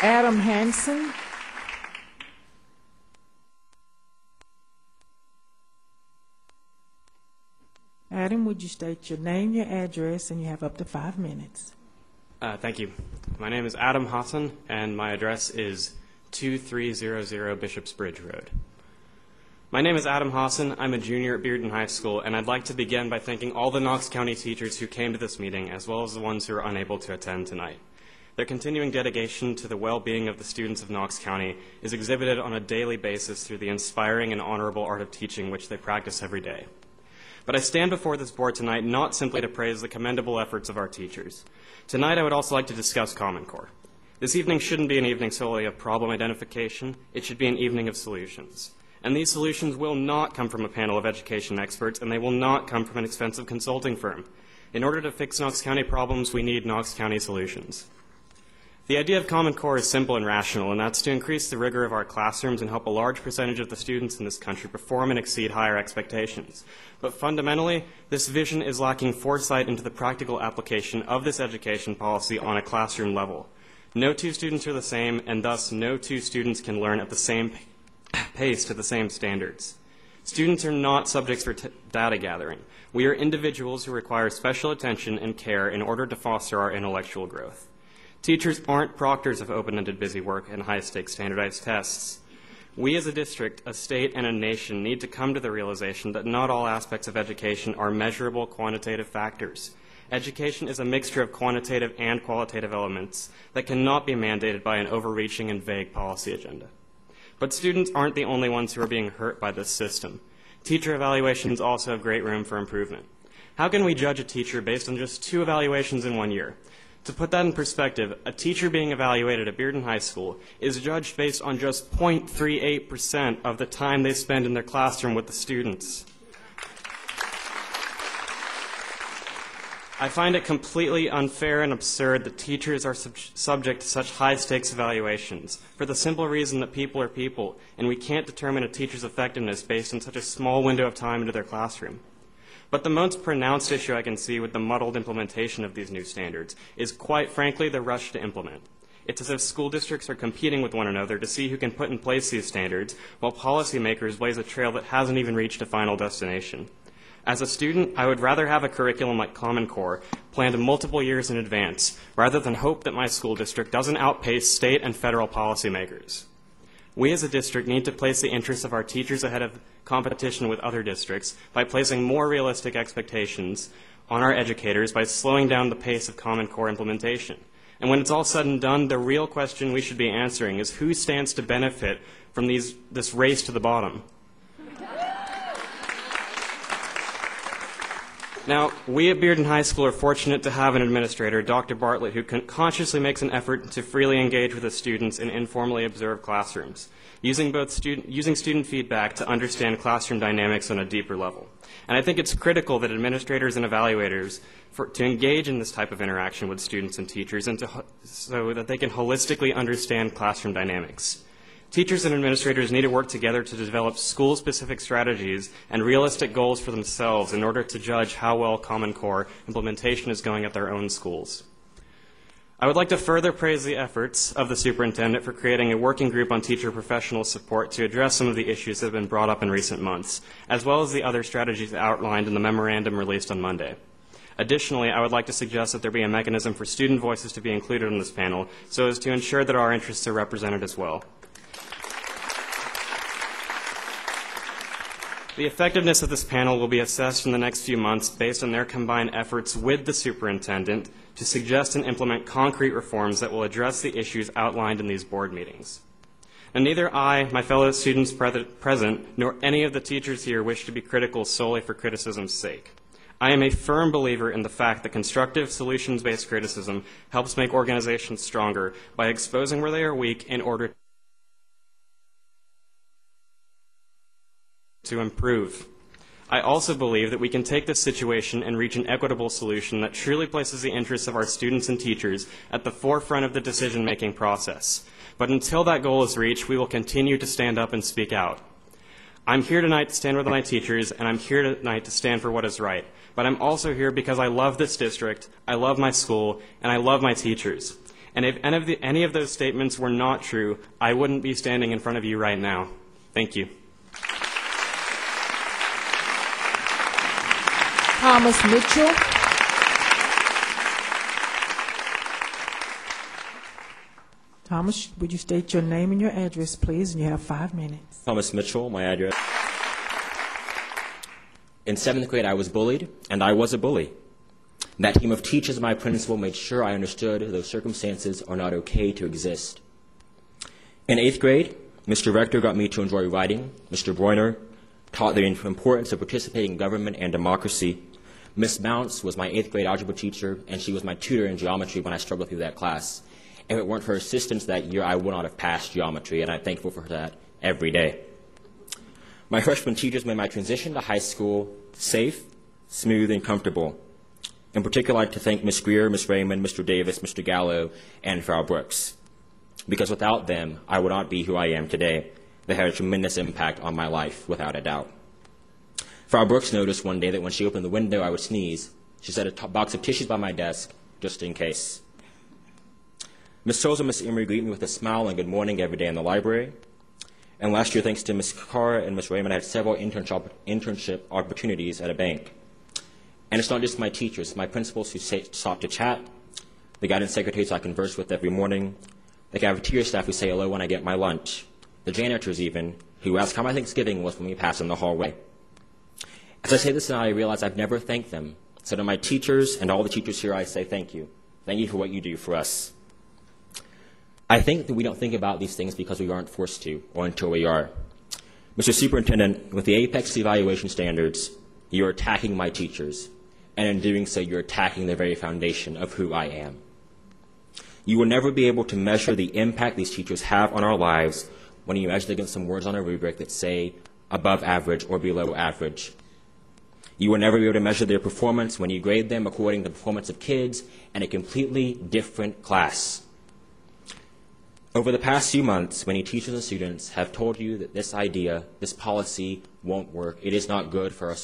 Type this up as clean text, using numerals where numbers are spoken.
Adam Hansen. Adam, would you state your name, your address, and you have up to 5 minutes. Thank you. My name is Adam Hasan, and my address is 2300 Bishop's Bridge Road. My name is Adam Hasan. I'm a junior at Bearden High School, and I'd like to begin by thanking all the Knox County teachers who came to this meeting, as well as the ones who are unable to attend tonight. Their continuing dedication to the well-being of the students of Knox County is exhibited on a daily basis through the inspiring and honorable art of teaching which they practice every day. But I stand before this board tonight not simply to praise the commendable efforts of our teachers. Tonight I would also like to discuss Common Core. This evening shouldn't be an evening solely of problem identification. It should be an evening of solutions. And these solutions will not come from a panel of education experts, and they will not come from an expensive consulting firm. In order to fix Knox County problems, we need Knox County solutions. The idea of Common Core is simple and rational, and that's to increase the rigor of our classrooms and help a large percentage of the students in this country perform and exceed higher expectations. But fundamentally, this vision is lacking foresight into the practical application of this education policy on a classroom level. No two students are the same, and thus no two students can learn at the same pace to the same standards. Students are not subjects for data gathering. We are individuals who require special attention and care in order to foster our intellectual growth. Teachers aren't proctors of open-ended busy work and high-stakes standardized tests. We as a district, a state, and a nation need to come to the realization that not all aspects of education are measurable quantitative factors. Education is a mixture of quantitative and qualitative elements that cannot be mandated by an overreaching and vague policy agenda. But students aren't the only ones who are being hurt by this system. Teacher evaluations also have great room for improvement. How can we judge a teacher based on just 2 evaluations in 1 year? To put that in perspective, a teacher being evaluated at Bearden High School is judged based on just 0.38% of the time they spend in their classroom with the students. I find it completely unfair and absurd that teachers are subject to such high-stakes evaluations, for the simple reason that people are people, and we can't determine a teacher's effectiveness based on such a small window of time into their classroom. But the most pronounced issue I can see with the muddled implementation of these new standards is, quite frankly, the rush to implement. It's as if school districts are competing with one another to see who can put in place these standards, while policymakers blaze a trail that hasn't even reached a final destination. As a student, I would rather have a curriculum like Common Core planned multiple years in advance, rather than hope that my school district doesn't outpace state and federal policymakers. We as a district need to place the interests of our teachers ahead of competition with other districts by placing more realistic expectations on our educators by slowing down the pace of Common Core implementation. And when it's all said and done, the real question we should be answering is who stands to benefit from this race to the bottom? Now, we at Bearden High School are fortunate to have an administrator, Dr. Bartlett, who consciously makes an effort to freely engage with the students in informally observed classrooms, using student feedback to understand classroom dynamics on a deeper level. And I think it's critical that administrators and evaluators to engage in this type of interaction with students and teachers and so that they can holistically understand classroom dynamics. Teachers and administrators need to work together to develop school-specific strategies and realistic goals for themselves in order to judge how well Common Core implementation is going at their own schools. I would like to further praise the efforts of the superintendent for creating a working group on teacher professional support to address some of the issues that have been brought up in recent months, as well as the other strategies outlined in the memorandum released on Monday. Additionally, I would like to suggest that there be a mechanism for student voices to be included in this panel so as to ensure that our interests are represented as well. The effectiveness of this panel will be assessed in the next few months based on their combined efforts with the superintendent to suggest and implement concrete reforms that will address the issues outlined in these board meetings. And neither I, my fellow students present, nor any of the teachers here wish to be critical solely for criticism's sake. I am a firm believer in the fact that constructive, solutions-based criticism helps make organizations stronger by exposing where they are weak in order to improve. I also believe that we can take this situation and reach an equitable solution that truly places the interests of our students and teachers at the forefront of the decision-making process. But until that goal is reached, we will continue to stand up and speak out. I'm here tonight to stand with my teachers, and I'm here tonight to stand for what is right. But I'm also here because I love this district, I love my school, and I love my teachers. And if any of those statements were not true, I wouldn't be standing in front of you right now. Thank you. Thomas Mitchell. Thomas, would you state your name and your address, please? And you have 5 minutes. Thomas Mitchell, my address. In 7th grade, I was bullied, and I was a bully. That team of teachers and my principal made sure I understood those circumstances are not okay to exist. In 8th grade, Mr. Rector got me to enjoy writing. Mr. Broiner taught the importance of participating in government and democracy. Miss Bounce was my 8th grade algebra teacher, and she was my tutor in geometry when I struggled through that class. If it weren't for her assistance that year, I would not have passed geometry, and I'm thankful for that every day. My freshman teachers made my transition to high school safe, smooth, and comfortable. In particular, I'd like to thank Ms. Greer, Ms. Raymond, Mr. Davis, Mr. Gallo, and Frau Brooks. Because without them, I would not be who I am today. They had a tremendous impact on my life, without a doubt. Frau Brooks noticed one day that when she opened the window, I would sneeze. She set a box of tissues by my desk, just in case. Ms. Souls and Ms. Emery greet me with a smile and good morning every day in the library. And last year, thanks to Ms. Carr and Ms. Raymond, I had several internship opportunities at a bank. And it's not just my teachers, my principals who sought to chat, the guidance secretaries I converse with every morning, the cafeteria staff who say hello when I get my lunch, the janitors even, who ask how my Thanksgiving was when we pass in the hallway. As I say this now, I realize I've never thanked them. So to my teachers and all the teachers here, I say thank you. Thank you for what you do for us. I think that we don't think about these things because we aren't forced to, or until we are. Mr. Superintendent, with the Apex evaluation standards, you're attacking my teachers, and in doing so, you're attacking the very foundation of who I am. You will never be able to measure the impact these teachers have on our lives when you measure against some words on a rubric that say above average or below average. You will never be able to measure their performance when you grade them according to the performance of kids in a completely different class. Over the past few months, many teachers and students have told you that this idea, this policy, won't work. It is not good for our